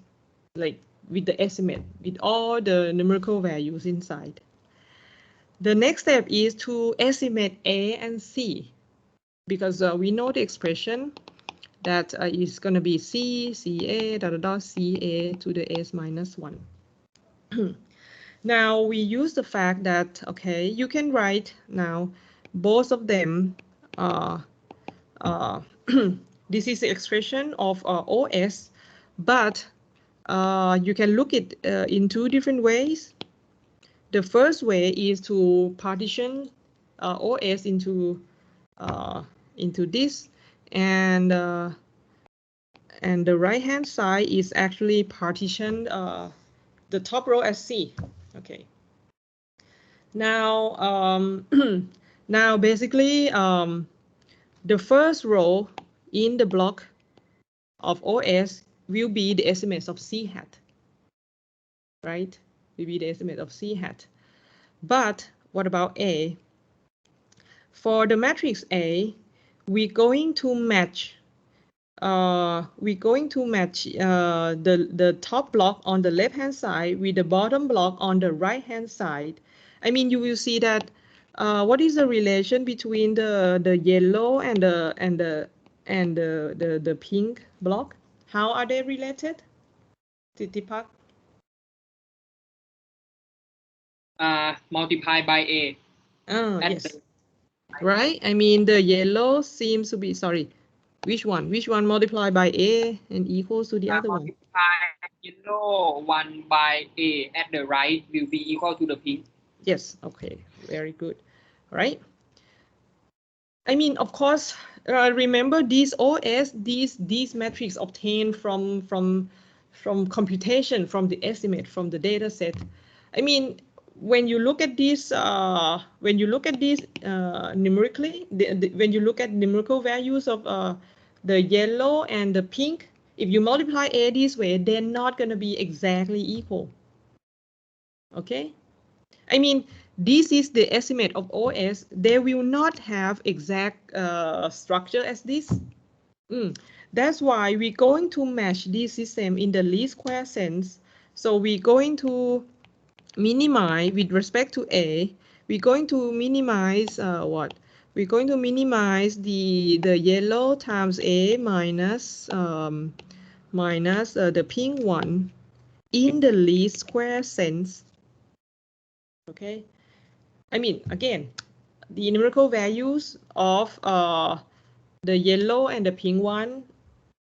like with the estimate with all the numerical values inside. The next step is to estimate A and C, because we know the expression that is going to be C, CA, CA to the S minus 1. Now we use the fact that, okay, you can write now both of them. This is the expression of OS, but you can look it in two different ways. The first way is to partition OS into this, and the right hand side is actually partitioned the top row as C. Okay. Now now basically the first row in the block of OS will be the estimates of C hat, right? Will be the estimate of C hat. But what about A? For the matrix A, we're going to match the top block on the left hand side with the bottom block on the right hand side. I mean, you will see that what is the relation between the yellow and the pink block? How are they related? Titipak? Multiply by A. Yes. Right? I mean, the yellow seems to be, sorry, which one? Which one multiplied by A and equals to the other one? Multiply yellow 1 by A at the right will be equal to the pink. Yes, okay, very good. All right. I mean, of course, remember these OS, these metrics obtained from computation, from the estimate, from the data set. I mean, when you look at this, numerically, when you look at numerical values of the yellow and the pink, if you multiply A this way, they're not going to be exactly equal. Okay? I mean, this is the estimate of OS. They will not have exact structure as this. That's why we're going to match this system in the least square sense. So we're going to minimize with respect to A. We're going to minimize what? We're going to minimize the yellow times A minus the pink one in the least square sense. Okay. I mean, again, the numerical values of the yellow and the pink one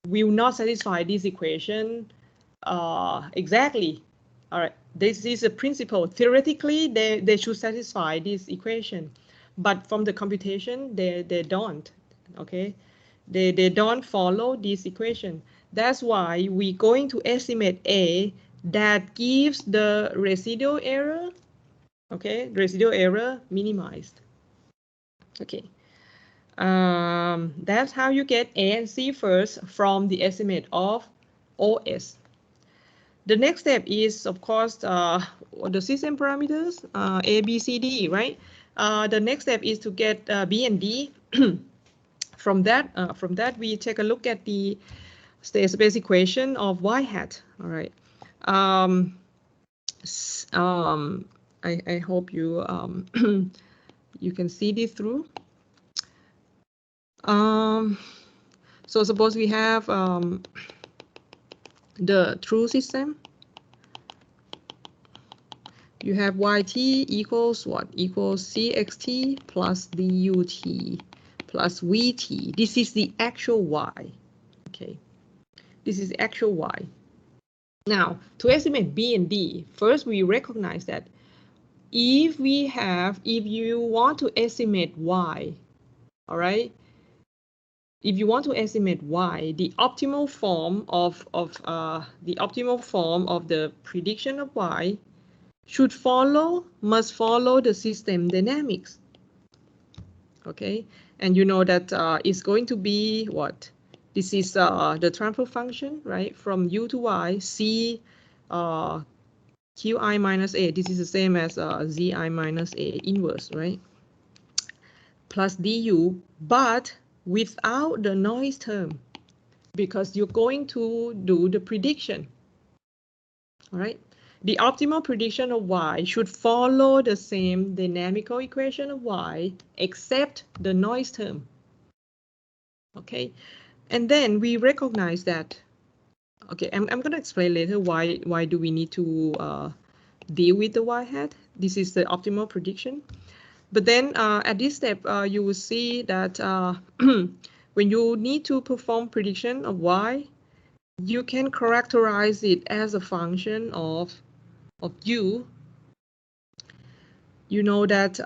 will not satisfy this equation exactly. All right, this is a principle. Theoretically, they should satisfy this equation, but from the computation, they don't. Okay, they don't follow this equation. That's why we're going to estimate A that gives the residual error. Okay, residual error minimized. Okay. That's how you get A and C first from the estimate of OS. The next step is, of course, the system parameters, A, B, C, D, right? The next step is to get B and D. From that, we take a look at the state space equation of y hat. All right. I hope you you can see this through. So suppose we have the true system. You have yt equals what? Equals cxt plus dut plus vt. This is the actual y. Okay, this is the actual y. Now, to estimate b and d, first we recognize that if you want to estimate y, all right, if you want to estimate y, the optimal form of the prediction of y must follow the system dynamics. Okay, and you know that it's going to be what? This is the transfer function, right? From u to y, c qi minus a. This is the same as zi minus a inverse, right? Plus du, but without the noise term, because you're going to do the prediction. All right. The optimal prediction of y should follow the same dynamical equation of y, except the noise term. Okay. And then we recognize that. Okay, I'm going to explain later why do we need to deal with the y hat. This is the optimal prediction. But then at this step, you will see that when you need to perform prediction of y, you can characterize it as a function of u. You know that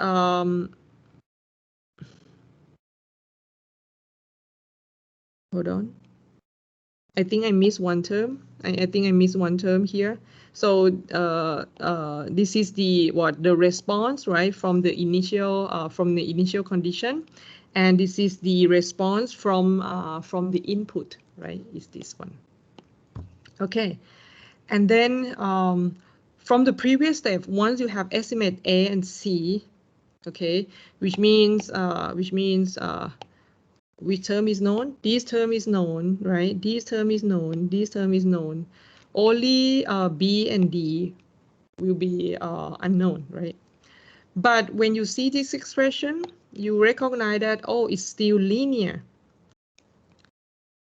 hold on. I think I missed one term. I think I missed one term here. So this is the response, right, from the initial condition, and this is the response from the input, right? Is this one? Okay, and then from the previous step, once you have estimate A and C, okay, which means which term is known? This term is known, right? This term is known. This term is known. Only B and D will be unknown, right? But when you see this expression, you recognize that, oh, it's still linear.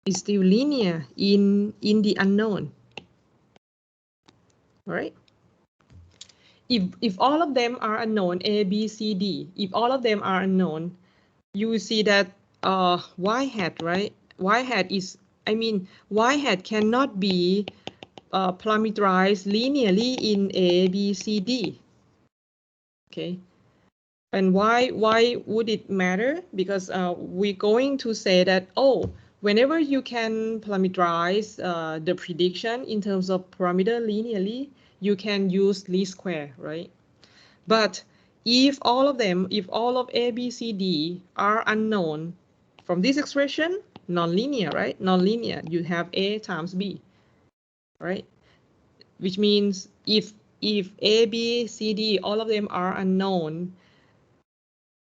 It's still linear in the unknown. All right? If all of them are unknown, A, B, C, D, if all of them are unknown, you will see that y hat, right? Y hat cannot be parameterized linearly in A, B, C, D. Okay, and why would it matter? Because we're going to say that, oh, whenever you can parameterize the prediction in terms of parameter linearly, you can use least square, right? But if all of A, B, C, D are unknown, from this expression, nonlinear, right? Nonlinear, you have A times B, right? Which means if A, B, C, D, all of them are unknown,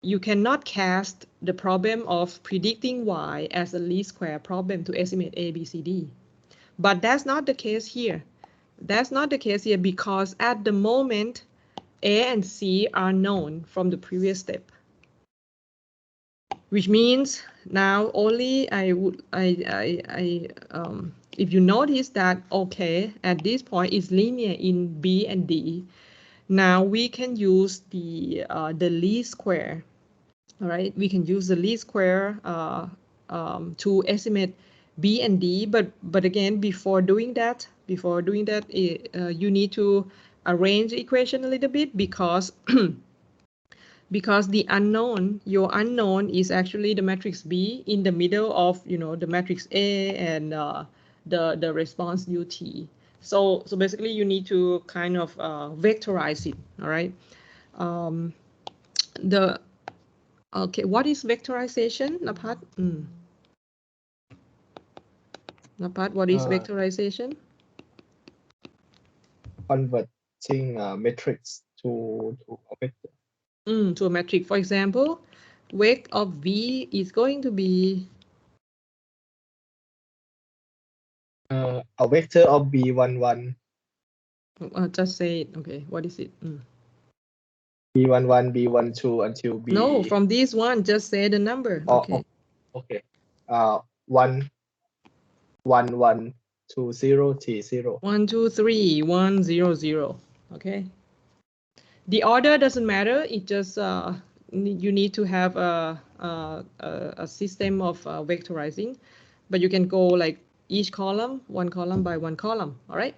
you cannot cast the problem of predicting Y as a least square problem to estimate A, B, C, D. But that's not the case here. That's not the case here because at the moment, A and C are known from the previous step. Which means now only if you notice that, okay, at this point it's linear in B and D, now we can use the least square. All right, we can use the least square to estimate B and D, but again, before doing that, you need to arrange the equation a little bit, because because the unknown, your unknown, is actually the matrix B in the middle of, you know, the matrix A and the response UT. So basically you need to kind of vectorize it. All right. Okay, what is vectorization, Napat? Napat, what is vectorization? Converting matrix to a vector. To a matrix. For example, vec of V is going to be a vector of B11. Just say it. Okay, what is it? B11, B12 until B. No, from this one, just say the number. Okay. Okay. 1, 1, 1, 2, 0, T0. 1, 2, 3, 1, 0, 0. Okay. The order doesn't matter. It just you need to have a system of vectorizing, but you can go like each column, one column by one column. All right.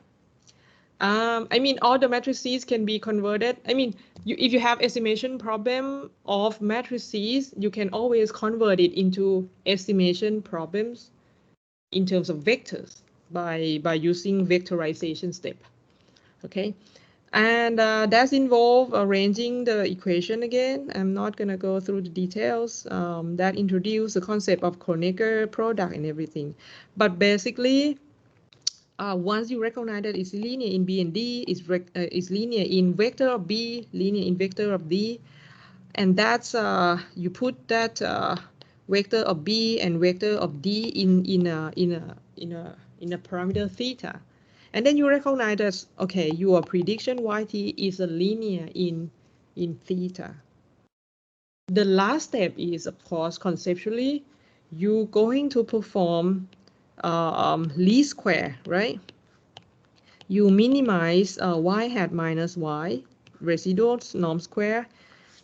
I mean, all the matrices can be converted. I mean, if you have estimation problem of matrices, you can always convert it into estimation problems in terms of vectors by using vectorization step. Okay. And that's involve arranging the equation again. I'm not going to go through the details. That introduce the concept of Kronecker product and everything. But basically, once you recognize that it's linear in B and D, it's linear in vector of B, linear in vector of D, and that's you put that vector of B and vector of D in a parameter theta, and then you recognize that, okay, your prediction YT is a linear in theta. The last step is, of course, conceptually, you're going to perform least square, right? You minimize y hat minus y, residual norm square,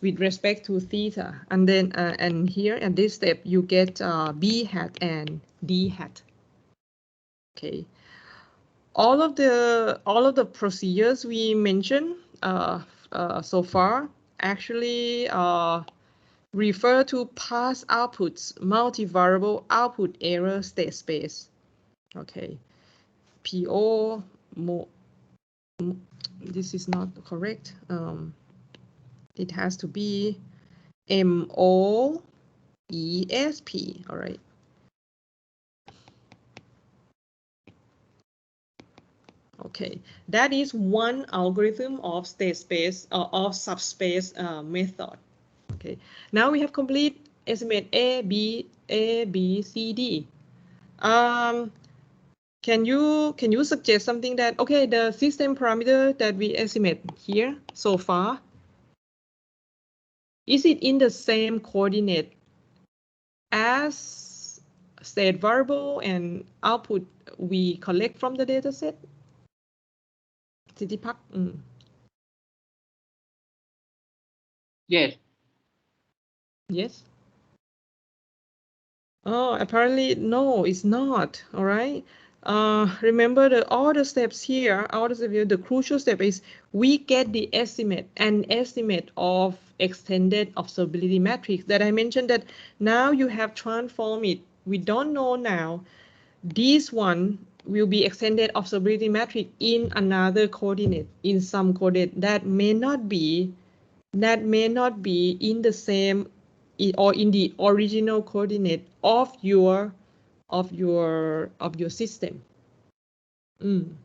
with respect to theta, and then and here at this step you get b hat and d hat. Okay, all of the procedures we mentioned so far actually refer to past outputs multivariable output error state space. Okay, this is not correct. It has to be MOESP. All right. Okay, that is one algorithm of state space of subspace method. Okay, now we have complete estimate A, B, C, D. Can you suggest something that, okay, the system parameter that we estimate here so far, is it in the same coordinate as state variable and output we collect from the data set? Sitipak? Yes. Yes. Oh, apparently no, it's not. All right. Remember all the steps here, the crucial step is we get the estimate, an estimate of extended observability matrix that I mentioned that now you have transformed it. We don't know now. This one will be extended observability matrix in another coordinate, in some coordinate that may not be in the same or in the original coordinate of your system. And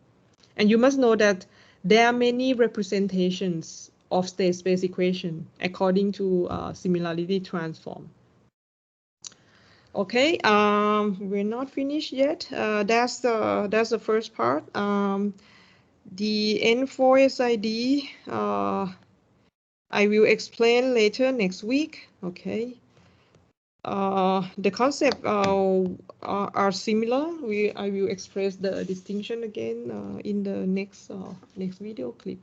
you must know that there are many representations of state space equation according to similarity transform. Okay, we're not finished yet. That's the first part. The N4SID, I will explain later next week. Okay. The concepts are similar. I will express the distinction again in the next video clip.